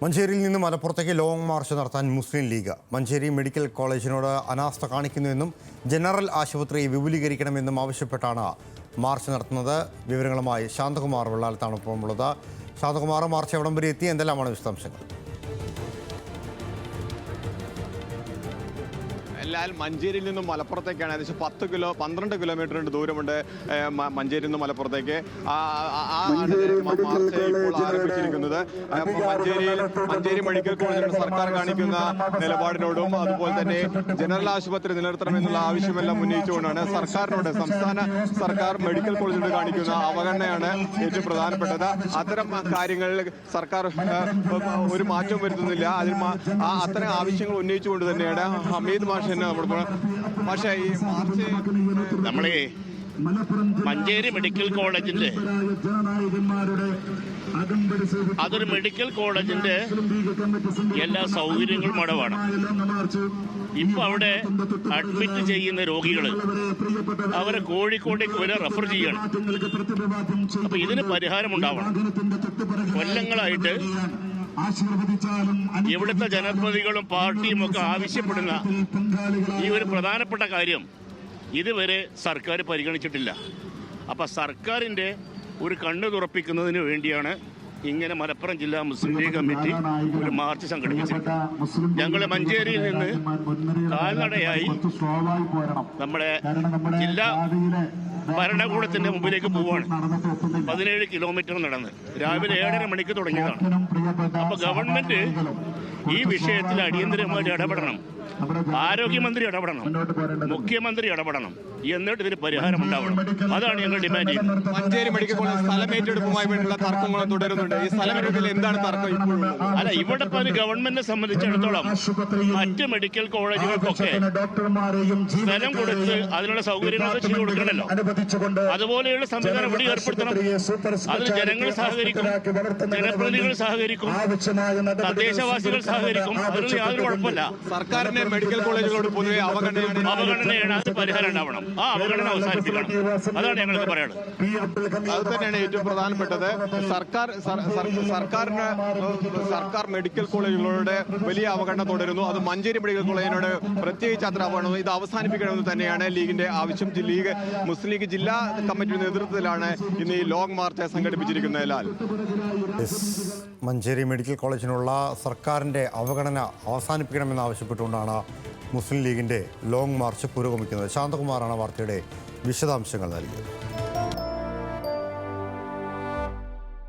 മഞ്ചേരിയിൽ നിന്ന് മലപ്പുറത്തേക്ക് long March നടത്താൻ മുസ്ലിം ലീഗ്. മഞ്ചേരി മെഡിക്കൽ കോളേജിനോട് അനാസ്ഥ കാണിക്കുന്നുവെന്നും ജനറൽ ആശുപത്രി വിപുലീകരിക്കണമെന്നും ആവശ്യപ്പെട്ടാണ് മാർച്ച് നടത്തുന്നത്. വിവരങ്ങളുമായി ശാന്തകുമാർ വെള്ളാലത്താണ് ഒപ്പമുള്ളത്. ശാന്തകുമാർ, മാർച്ച് എവിടം വരെ എത്തി? എന്തെല്ലാമാണ് വിശദാംശങ്ങൾ? മഞ്ചേരിയിൽ നിന്നും മലപ്പുറത്തേക്കാണ് ഏകദേശം 12 കിലോമീറ്ററിന്റെ ദൂരമുണ്ട് മഞ്ചേരിയിൽ നിന്നും മലപ്പുറത്തേക്ക്. മാർച്ച് ഇപ്പോൾ ആരംഭിച്ചിരിക്കുന്നത് മഞ്ചേരി മെഡിക്കൽ കോളേജിനോട് സർക്കാർ കാണിക്കുന്ന നിലപാടിനോടും അതുപോലെ തന്നെ ജനറൽ ആശുപത്രി നിലനിർത്തണമെന്നുള്ള ആവശ്യമെല്ലാം ഉന്നയിച്ചുകൊണ്ടാണ് സംസ്ഥാന സർക്കാർ മെഡിക്കൽ കോളേജിനോട് കാണിക്കുന്ന അവഗണനയാണ് ഏറ്റവും പ്രധാനപ്പെട്ടത്. അത്തരം കാര്യങ്ങളിൽ സർക്കാർ ഒരു മാറ്റവും വരുത്തുന്നില്ല. അത്തരം ആവശ്യങ്ങൾ ഉന്നയിച്ചുകൊണ്ട് തന്നെയാണ് ഹമീദ് മാഷ് പക്ഷേ ഈ മാർച്ച് നമ്മളെ മഞ്ചേരി മെഡിക്കൽ കോളേജിന്റെ അതൊരു മെഡിക്കൽ കോളേജിന്റെ എല്ലാ സൗകര്യങ്ങളും അവിടെ വേണം. ഇപ്പൊ അവിടെ അഡ്മിറ്റ് ചെയ്യുന്ന രോഗികൾ അവരെ കോഴിക്കോട്ടേക്ക് വരെ റെഫർ ചെയ്യണം. അപ്പൊ ഇതിന് പരിഹാരം ഉണ്ടാവണം. കൊല്ലങ്ങളായിട്ട് ഇവിടുത്തെ ജനപ്രതിനിധികളും പാർട്ടിയും ഒക്കെ ആവശ്യപ്പെടുന്ന ഈ ഒരു പ്രധാനപ്പെട്ട കാര്യം ഇതുവരെ സർക്കാർ പരിഗണിച്ചിട്ടില്ല. അപ്പം സർക്കാരിൻ്റെ ഒരു കണ്ണ് തുറപ്പിക്കുന്നതിന് വേണ്ടിയാണ് ഇങ്ങനെ മലപ്പുറം ജില്ലാ മുസ്ലിം ലീഗ് കമ്മിറ്റി ഒരു മാർച്ച് സംഘടിപ്പിച്ചിരിക്കുന്നത്. ഞങ്ങൾ മഞ്ചേരിയിൽ നിന്ന് കാൽനടയായി നമ്മുടെ ജില്ലാ ഭരണകൂടത്തിന്റെ മുമ്പിലേക്ക് പോവാണ്. 17 കിലോമീറ്റർ നടന്ന് രാവിലെ 7:30 മണിക്ക് തുടങ്ങിയതാണ്. അപ്പൊ ഗവൺമെന്റ് ഈ വിഷയത്തിൽ അടിയന്തരമായിട്ട് ഇടപെടണം. ആരോഗ്യമന്ത്രി ഇടപെടണം, മുഖ്യമന്ത്രി ഇടപെടണം, എന്നിട്ട് ഇതിന് പരിഹാരം ഉണ്ടാവണം. അതാണ് ഞങ്ങൾ ഡിമാൻഡ് ചെയ്യുന്നത്. മഞ്ചേരി മെഡിക്കൽ കോളേജ് സ്ഥലമേറ്റെടുപ്പുമായി വേണ്ടിയുള്ള തർക്കങ്ങളും തുടരുന്നുണ്ട്. ഈ സ്ഥലമേറ്റെടുപ്പിൽ എന്താണ് തർക്കം? അല്ല, ഇവിടെ ഗവൺമെന്റിനെ സംബന്ധിച്ചിടത്തോളം മറ്റ് മെഡിക്കൽ കോളേജുകൾക്കൊക്കെ സ്ഥലം കൊടുത്ത് അതിനുള്ള സൗകര്യങ്ങളൊക്കെ ചെയ്തു കൊടുക്കണമല്ലോ. അതുപോലെയുള്ള സംവിധാനം ഇവിടെ ഏർപ്പെടുത്തണം. അതിൽ ജനങ്ങൾ സഹകരിക്കും, ജനപ്രതിനിധികൾ സഹകരിക്കും, തദ്ദേശവാസികൾ സഹകരിക്കും. അതിന് യാതൊരു കുഴപ്പമില്ല. സർക്കാരിന്റെ മെഡിക്കൽ കോളേജുകളോട് പൊതുവെ അവഗണനയാണ്. അത് പരിഹാരം ഉണ്ടാവണം. ആ അവഗണന അവസാനിപ്പിക്കണം. അതാണ് ഞങ്ങൾക്ക് പറയാനുള്ളത്. അത് തന്നെയാണ് ഏറ്റവും പ്രധാനപ്പെട്ടത്. സർക്കാർ മെഡിക്കൽ കോളേജുകളുടെ വലിയ അവഗണന തുടരുന്നു. അത് മഞ്ചേരി മെഡിക്കൽ കോളേജിനോട് പ്രത്യേകിച്ച് അത്ര അവഗണന. ഇത് അവസാനിപ്പിക്കണമെന്ന് തന്നെയാണ് ലീഗിന്റെ ആവശ്യം. മുസ്ലിം ലീഗ് ജില്ലാ കമ്മിറ്റിയുടെ നേതൃത്വത്തിലാണ് ഇന്ന് ഈ ലോങ് മാർച്ച് സംഘടിപ്പിച്ചിരിക്കുന്നത്. മഞ്ചേരി മെഡിക്കൽ കോളേജിനുള്ള സർക്കാരിൻ്റെ അവഗണന അവസാനിപ്പിക്കണമെന്നാവശ്യപ്പെട്ടുകൊണ്ടാണ് മുസ്ലിം ലീഗിൻ്റെ ലോങ് മാർച്ച് പുരോഗമിക്കുന്നത്. ശാന്തകുമാറാണ് വാർത്തയുടെ വിശദാംശങ്ങൾ നൽകിയത്.